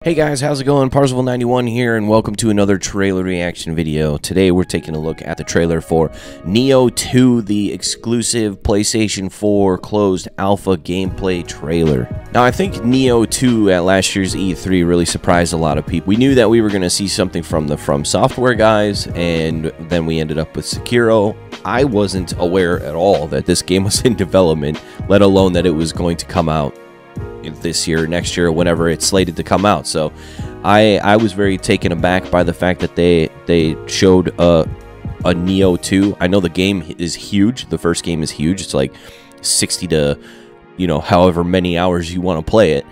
Hey guys, how's it going? Parzival91 here, and welcome to another trailer reaction video. Today we're taking a look at the trailer for Nioh 2, the exclusive PlayStation 4 closed alpha gameplay trailer. Now, I think Nioh 2 at last year's E3 really surprised a lot of people. We knew that we were going to see something from the From Software guys, and then we ended up with Sekiro. I wasn't aware at all that this game was in development, let alone that it was going to come out this year, next year, whenever it's slated to come out. So I was very taken aback by the fact that they showed a Nioh 2. I know the game is huge. The first game is huge. It's like 60 to, however many hours you want to play it.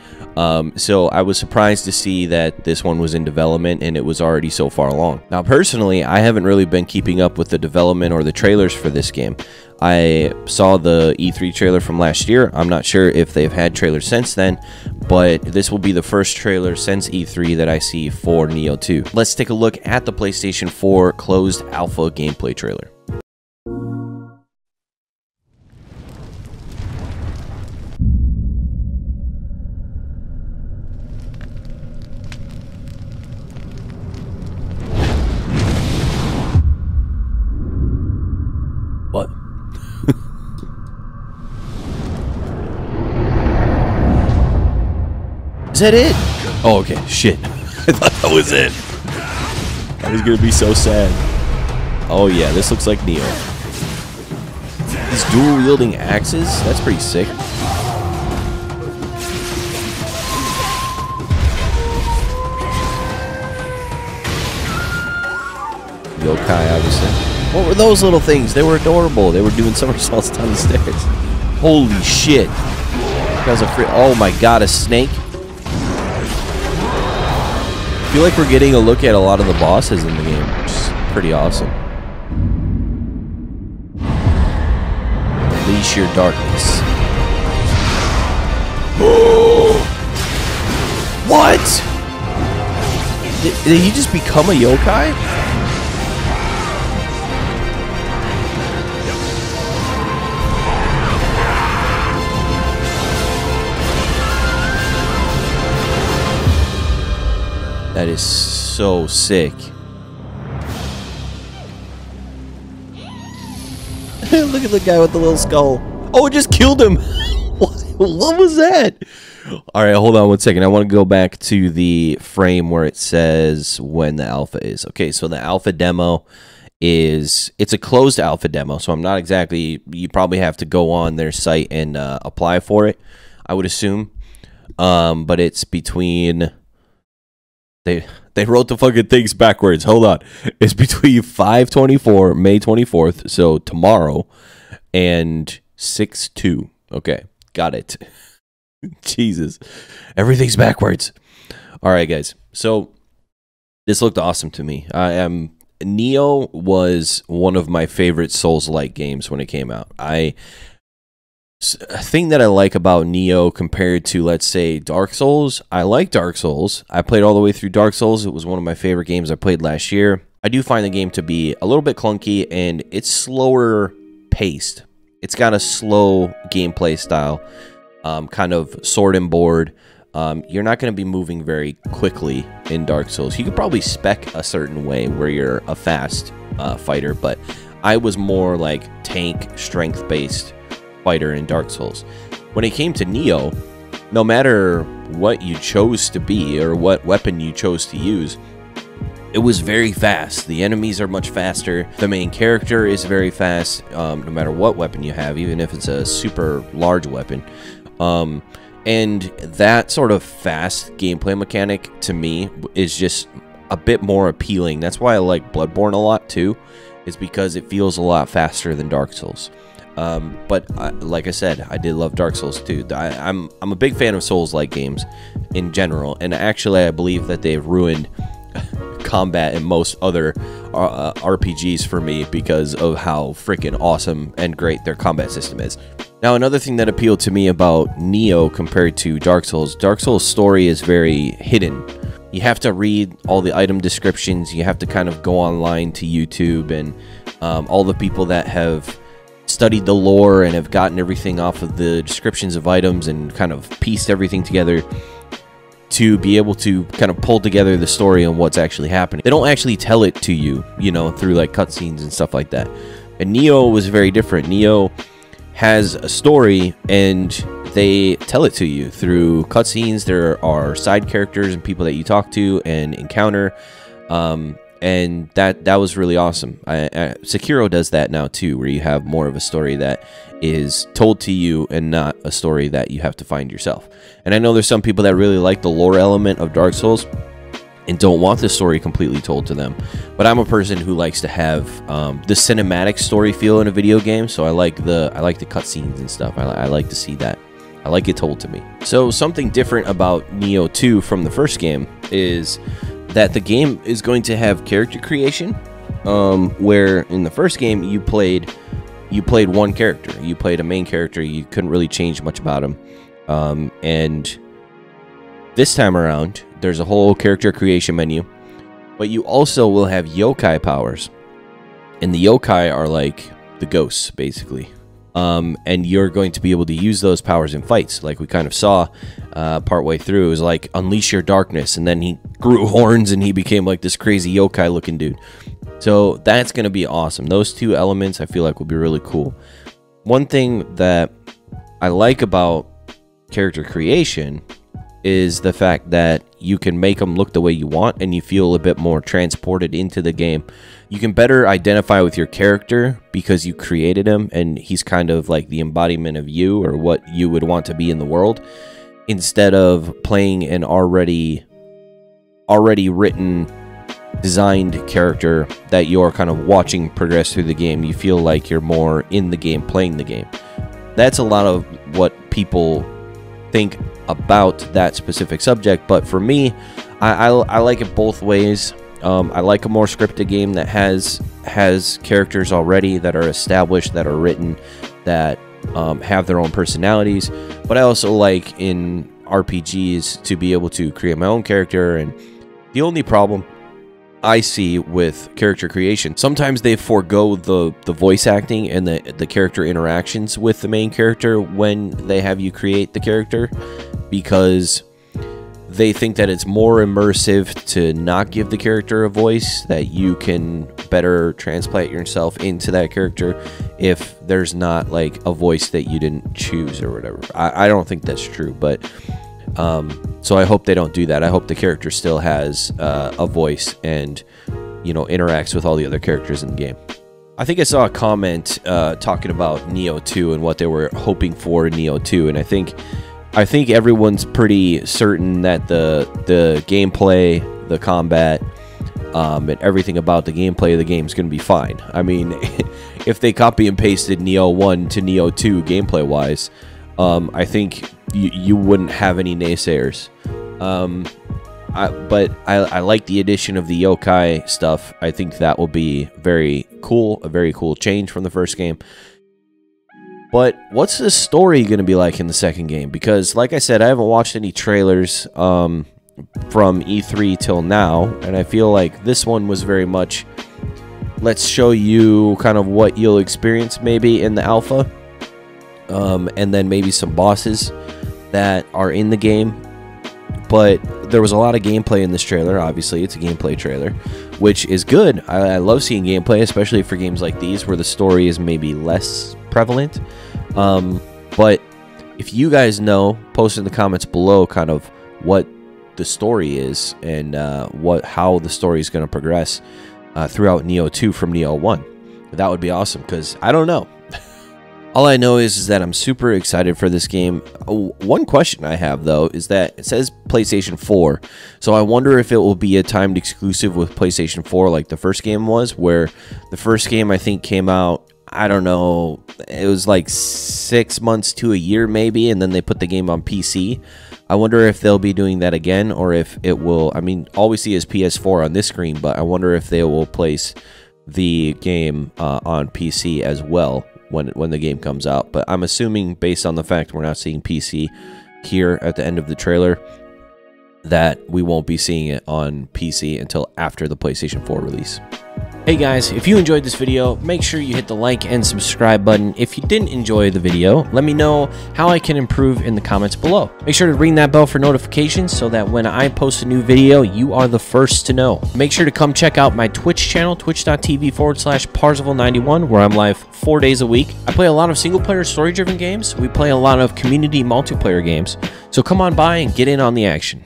So I was surprised to see that this one was in development and it was already so far along. Now, personally, I haven't really been keeping up with the development or the trailers for this game. I saw the E3 trailer from last year. I'm not sure if they've had trailers since then, but this will be the first trailer since E3 that I see for Nioh 2. Let's take a look at the PlayStation 4 closed alpha gameplay trailer. What? Is that it? Oh, okay. Shit. I thought that was it. I was gonna be so sad. Oh yeah, this looks like Nioh. These dual-wielding axes? That's pretty sick. Yokai, obviously. What were those little things? They were adorable. They were doing somersaults down the stairs. Holy shit. That was oh my god, a snake? I feel like we're getting a look at a lot of the bosses in the game, which is pretty awesome. Unleash your darkness. What? Did he just become a yokai? That is so sick. Look at the guy with the little skull. Oh, it just killed him. What was that? All right, hold on one second. I want to go back to the frame where it says when the alpha is. Okay, so the alpha demo it's a closed alpha demo, so I'm not exactly, you probably have to go on their site and apply for it, I would assume. But it's between... They wrote the fucking things backwards. Hold on. It's between 5/24, May 24th, so tomorrow, and 6/2. Okay, got it. Jesus. Everything's backwards. All right, guys. So this looked awesome to me. Nioh was one of my favorite Souls-like games when it came out. A thing that I like about Nioh compared to, let's say, Dark Souls, I like Dark Souls. I played all the way through Dark Souls. It was one of my favorite games I played last year. I do find the game to be a little bit clunky, and it's slower paced. It's got a slow gameplay style, kind of sword and board. You're not going to be moving very quickly in Dark Souls. You could probably spec a certain way where you're a fast fighter, but I was more like tank, strength-based fighter in Dark Souls. When it came to Nioh, no matter what you chose to be or what weapon you chose to use, it was very fast. The enemies are much faster. The main character is very fast, no matter what weapon you have, even if it's a super large weapon. And that sort of fast gameplay mechanic, to me, is just a bit more appealing. That's why I like Bloodborne a lot, too, is because it feels a lot faster than Dark Souls. But like I said, I did love Dark Souls too. I'm a big fan of Souls-like games in general, and actually I believe that they've ruined combat in most other RPGs for me because of how freaking awesome and great their combat system is. Now, another thing that appealed to me about Nioh compared to Dark Souls' story is very hidden. You have to read all the item descriptions. You have to kind of go online to YouTube and all the people that have studied the lore and have gotten everything off of the descriptions of items and kind of pieced everything together. to be able to kind of pull together the story and what's actually happening. They don't actually tell it to you, you know, through like cutscenes and stuff like that. And Nioh was very different. Nioh has a story and they tell it to you through cutscenes. There are side characters and people that you talk to and encounter, and that was really awesome. Sekiro does that now too, where you have more of a story that is told to you and not a story that you have to find yourself. And I know there's some people that really like the lore element of Dark Souls and don't want the story completely told to them. But I'm a person who likes to have the cinematic story feel in a video game, so I like the cutscenes and stuff. I like to see that. I like it told to me. So something different about Nioh 2 from the first game is that the game is going to have character creation, where in the first game you played one character. You played a main character. You couldn't really change much about him. And this time around, there's a whole character creation menu, but you also will have yokai powers. And the yokai are like the ghosts, basically. And you're going to be able to use those powers in fights, like we kind of saw partway through. It was like unleash your darkness, and then he grew horns and he became like this crazy yokai looking dude. So that's going to be awesome. Those two elements I feel like will be really cool. One thing that I like about character creation is the fact that you can make them look the way you want and you feel a bit more transported into the game. You can better identify with your character because you created him and he's kind of like the embodiment of you or what you would want to be in the world, instead of playing an already written, designed character that you're kind of watching progress through the game. You feel like you're more in the game, playing the game. That's a lot of what people think about that specific subject, but for me, I like it both ways. I like a more scripted game that has characters already that are established, that are written, that have their own personalities. But I also like in RPGs to be able to create my own character. And the only problem I see with character creation, sometimes they forego the voice acting and the character interactions with the main character when they have you create the character, because they think that it's more immersive to not give the character a voice, that you can better transplant yourself into that character if there's not like a voice that you didn't choose or whatever. I don't think that's true, but so I hope they don't do that. I hope the character still has a voice and, you know, interacts with all the other characters in the game. I think I saw a comment talking about Nioh 2 and what they were hoping for in Nioh 2, and I think everyone's pretty certain that the gameplay, the combat, and everything about the gameplay of the game is going to be fine. I mean, if they copy and pasted Nioh 1 to Nioh 2 gameplay-wise, I think you wouldn't have any naysayers. But I like the addition of the yokai stuff. I think that will be very cool, a very cool change from the first game. But what's the story going to be like in the second game? Because, like I said, I haven't watched any trailers from E3 till now, and I feel like this one was very much, let's show you kind of what you'll experience maybe in the alpha, and then maybe some bosses that are in the game. But there was a lot of gameplay in this trailer. Obviously, it's a gameplay trailer, which is good. I love seeing gameplay, especially for games like these where the story is maybe less prevalent. But if you guys know, post in the comments below kind of what the story is and how the story is going to progress throughout Nioh 2 from Nioh 1. That would be awesome, because I don't know. All I know is that I'm super excited for this game. One question I have, though, is that it says PlayStation 4. So I wonder if it will be a timed exclusive with PlayStation 4 like the first game was, where the first game I think came out, I don't know, it was like 6 months to a year maybe, and then they put the game on PC. I wonder if they'll be doing that again, or if it will, I mean, all we see is PS4 on this screen, but I wonder if they will place the game on PC as well when the game comes out. But I'm assuming, based on the fact we're not seeing PC here at the end of the trailer, that we won't be seeing it on PC until after the PlayStation 4 release. Hey guys, if you enjoyed this video, make sure you hit the like and subscribe button. If you didn't enjoy the video, let me know how I can improve in the comments below. Make sure to ring that bell for notifications so that when I post a new video, you are the first to know. Make sure to come check out my Twitch channel, twitch.tv/Parzival91, where I'm live 4 days a week. I play a lot of single-player story-driven games. We play a lot of community multiplayer games. So come on by and get in on the action.